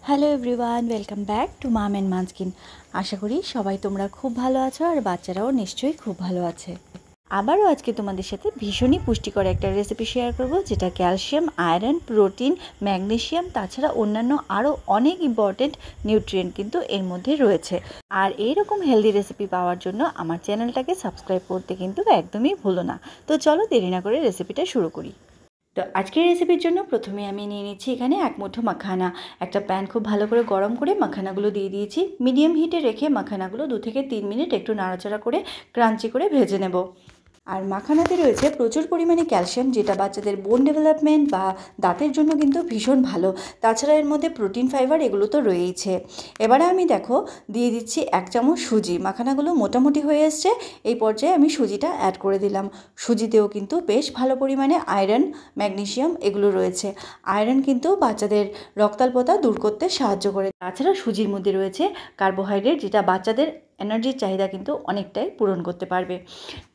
Hello everyone, welcome back to mum and মানস্কিন। আশা করি সবাই তোমরা খুব ভালো আছো আর বাচ্চারাও নিশ্চয়ই খুব ভালো আছে। আবারও আজকে তোমাদের সাথে ভীষণই পুষ্টিকর একটা রেসিপি শেয়ার করব, যেটা ক্যালসিয়াম, আয়রন, প্রোটিন, ম্যাগনেসিয়াম তাছাড়া অন্যান্য আরও অনেক ইম্পর্টেন্ট নিউট্রিয়েন্ট কিন্তু এর মধ্যে রয়েছে। আর এইরকম হেলদি রেসিপি পাওয়ার জন্য আমার চ্যানেলটাকে সাবস্ক্রাইব করতে কিন্তু একদমই ভুলো না। তো চলো দেরি না করে রেসিপিটা শুরু করি। তো আজকের রেসিপির জন্য প্রথমে আমি নিয়ে নিচ্ছি এখানে এক মুঠো মাখানা। একটা প্যান খুব ভালো করে গরম করে মাখানাগুলো দিয়ে দিয়েছি। মিডিয়াম হিটে রেখে মাখানাগুলো 2 থেকে 3 মিনিট একটু নাড়াচাড়া করে ক্রাঞ্চি করে ভেজে নেব। আর মাখানাতে রয়েছে প্রচুর পরিমাণে ক্যালসিয়াম, যেটা বাচ্চাদের বোন ডেভেলপমেন্ট বা দাঁতের জন্য কিন্তু ভীষণ ভালো। তাছাড়া এর মধ্যে প্রোটিন, ফাইবার এগুলো তো রয়েইছে। এবারে আমি দেখো দিয়ে দিচ্ছি 1 চামচ সুজি। মাখানাগুলো মোটামুটি হয়ে এসছে, এই পর্যায়ে আমি সুজিটা অ্যাড করে দিলাম। সুজিতেও কিন্তু বেশ ভালো পরিমাণে আয়রন, ম্যাগনেসিয়াম এগুলো রয়েছে। আয়রন কিন্তু বাচ্চাদের রক্তাল্পতা দূর করতে সাহায্য করে। তাছাড়া সুজির মধ্যে রয়েছে কার্বোহাইড্রেট, যেটা বাচ্চাদের এনার্জির চাহিদা কিন্তু অনেকটাই পূরণ করতে পারবে।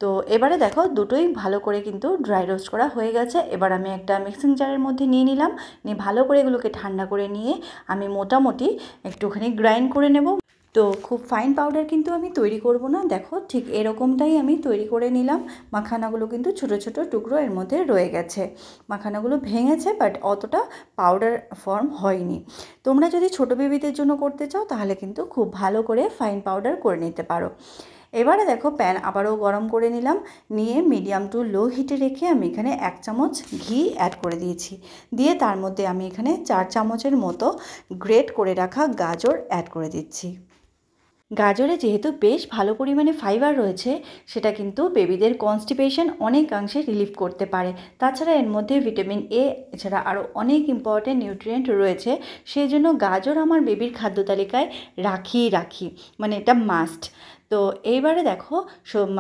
তো এবারে দেখো দুটোই ভালো করে কিন্তু ড্রাই রোস্ট করা হয়ে গেছে। এবার আমি একটা মিক্সিং জারের মধ্যে নিয়ে নিলাম। নিয়ে ভালো করে এগুলোকে ঠান্ডা করে নিয়ে আমি মোটামুটি একটুখানি গ্রাইন্ড করে নেব। তো খুব ফাইন পাউডার কিন্তু আমি তৈরি করব না, দেখো ঠিক এরকমটাই আমি তৈরি করে নিলাম। মাখানাগুলো কিন্তু ছোট ছোট টুকরো এর মধ্যে রয়ে গেছে। মাখানাগুলো ভেঙেছে, বাট অতটা পাউডার ফর্ম হয়নি। তোমরা যদি ছোট বেবিদের জন্য করতে চাও তাহলে কিন্তু খুব ভালো করে ফাইন পাউডার করে নিতে পারো। এবারে দেখো প্যান আবারও গরম করে নিলাম। নিয়ে মিডিয়াম টু লো হিটে রেখে আমি এখানে 1 চামচ ঘি অ্যাড করে দিয়েছি। দিয়ে তার মধ্যে আমি এখানে 4 চামচের মতো গ্রেট করে রাখা গাজর অ্যাড করে দিচ্ছি। গাজরে যেহেতু বেশ ভালো পরিমাণে ফাইবার রয়েছে, সেটা কিন্তু বেবিদের কনস্টিপেশন অনেকাংশে রিলিফ করতে পারে। তাছাড়া এর মধ্যে ভিটামিন এ এছাড়া আরও অনেক ইম্পর্টেন্ট নিউট্রিয়েন্ট রয়েছে। সেই জন্য গাজর আমার বেবির খাদ্য তালিকায় রাখি, মানে এটা মাস্ট। তো এইবারে দেখো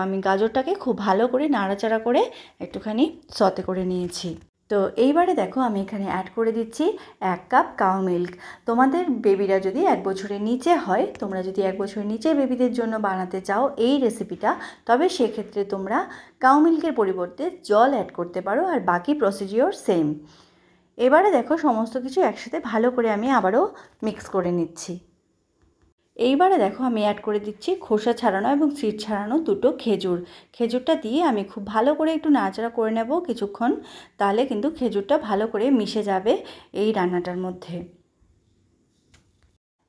আমি গাজরটাকে খুব ভালো করে নাড়াচাড়া করে একটুখানি সতে করে নিয়েছি। তো এইবারে দেখো আমি এখানে অ্যাড করে দিচ্ছি 1 কাপ কাউ মিল্ক। তোমাদের বেবিরা যদি 1 বছরের নিচে হয়, তোমরা যদি 1 বছরের নিচে বেবিদের জন্য বানাতে চাও এই রেসিপিটা, তবে সেক্ষেত্রে তোমরা কাউ মিল্কের পরিবর্তে জল অ্যাড করতে পারো, আর বাকি প্রসিডিওর সেম। এবারে দেখো সমস্ত কিছু একসাথে ভালো করে আমি আবারও মিক্স করে নিচ্ছি। এইবারে দেখো আমি অ্যাড করে দিচ্ছি খোসা ছাড়ানো এবং সিড ছাড়ানো 2টো খেজুর। খেজুরটা দিয়ে আমি খুব ভালো করে একটু নাড়াচাড়া করে নেব কিছুক্ষণ, তাহলে কিন্তু খেজুরটা ভালো করে মিশে যাবে এই রান্নাটার মধ্যে।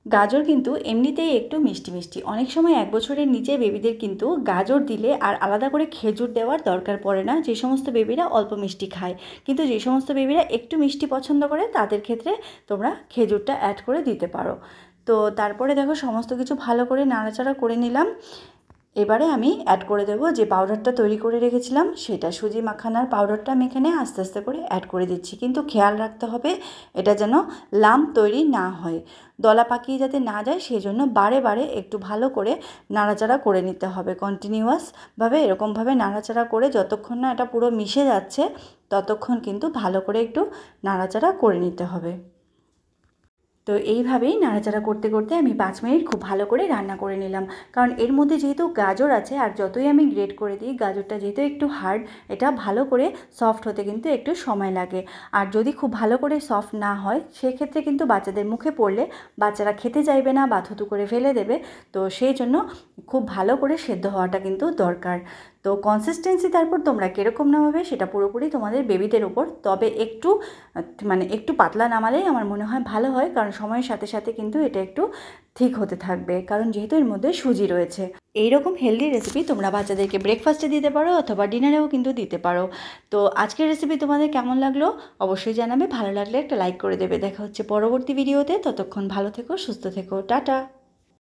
গাজর কিন্তু এমনিতেই একটু মিষ্টি মিষ্টি। অনেক সময় 1 বছরের নিচে বেবিদের কিন্তু গাজর দিলে আর আলাদা করে খেজুর দেওয়ার দরকার পড়ে না, যে সমস্ত বেবিরা অল্প মিষ্টি খায়। কিন্তু যে সমস্ত বেবিরা একটু মিষ্টি পছন্দ করে তাদের ক্ষেত্রে তোমরা খেজুরটা অ্যাড করে দিতে পারো। তো তারপরে দেখো সমস্ত কিছু ভালো করে নাড়াচাড়া করে নিলাম। এবারে আমি অ্যাড করে দেবো যে পাউডারটা তৈরি করে রেখেছিলাম, সেটা সুজি মাখানার পাউডারটা আমি এখানে আস্তে আস্তে করে অ্যাড করে দিচ্ছি। কিন্তু খেয়াল রাখতে হবে এটা যেন লাম্প তৈরি না হয়, দলা পাকিয়ে যাতে না যায়, সেই জন্য বারে বারে একটু ভালো করে নাড়াচাড়া করে নিতে হবে। কন্টিনিউয়াসভাবে এরকমভাবে নাড়াচাড়া করে যতক্ষণ না এটা পুরো মিশে যাচ্ছে ততক্ষণ কিন্তু ভালো করে একটু নাড়াচাড়া করে নিতে হবে। তো এইভাবেই নাড়াচাড়া করতে করতে আমি 5 মিনিট খুব ভালো করে রান্না করে নিলাম। কারণ এর মধ্যে যেহেতু গাজর আছে, আর যতই আমি গ্রেট করে দিই গাজরটা যেহেতু একটু হার্ড, এটা ভালো করে সফট হতে কিন্তু একটু সময় লাগে। আর যদি খুব ভালো করে সফট না হয় সেক্ষেত্রে কিন্তু বাচ্চাদের মুখে পড়লে বাচ্চারা খেতে চাইবে না বা থুতু করে ফেলে দেবে। তো সেই জন্য খুব ভালো করে সেদ্ধ হওয়াটা কিন্তু দরকার। তো কনসিস্টেন্সি তারপর তোমরা কীরকম নামাবে সেটা পুরোপুরি তোমাদের বেবিদের ওপর। তবে একটু পাতলা নামালেই আমার মনে হয় ভালো হয়, কারণ সময়ের সাথে সাথে কিন্তু এটা একটু ঠিক হতে থাকবে, কারণ যেহেতু এর মধ্যে সুজি রয়েছে। এইরকম হেলদি রেসিপি তোমরা বাচ্চাদেরকে ব্রেকফাস্টে দিতে পারো অথবা ডিনারেও কিন্তু দিতে পারো। তো আজকের রেসিপি তোমাদের কেমন লাগলো অবশ্যই জানাবে। ভালো লাগলে একটা লাইক করে দেবে। দেখা হচ্ছে পরবর্তী ভিডিওতে। ততক্ষণ ভালো থেকো, সুস্থ থেকো, টাটা।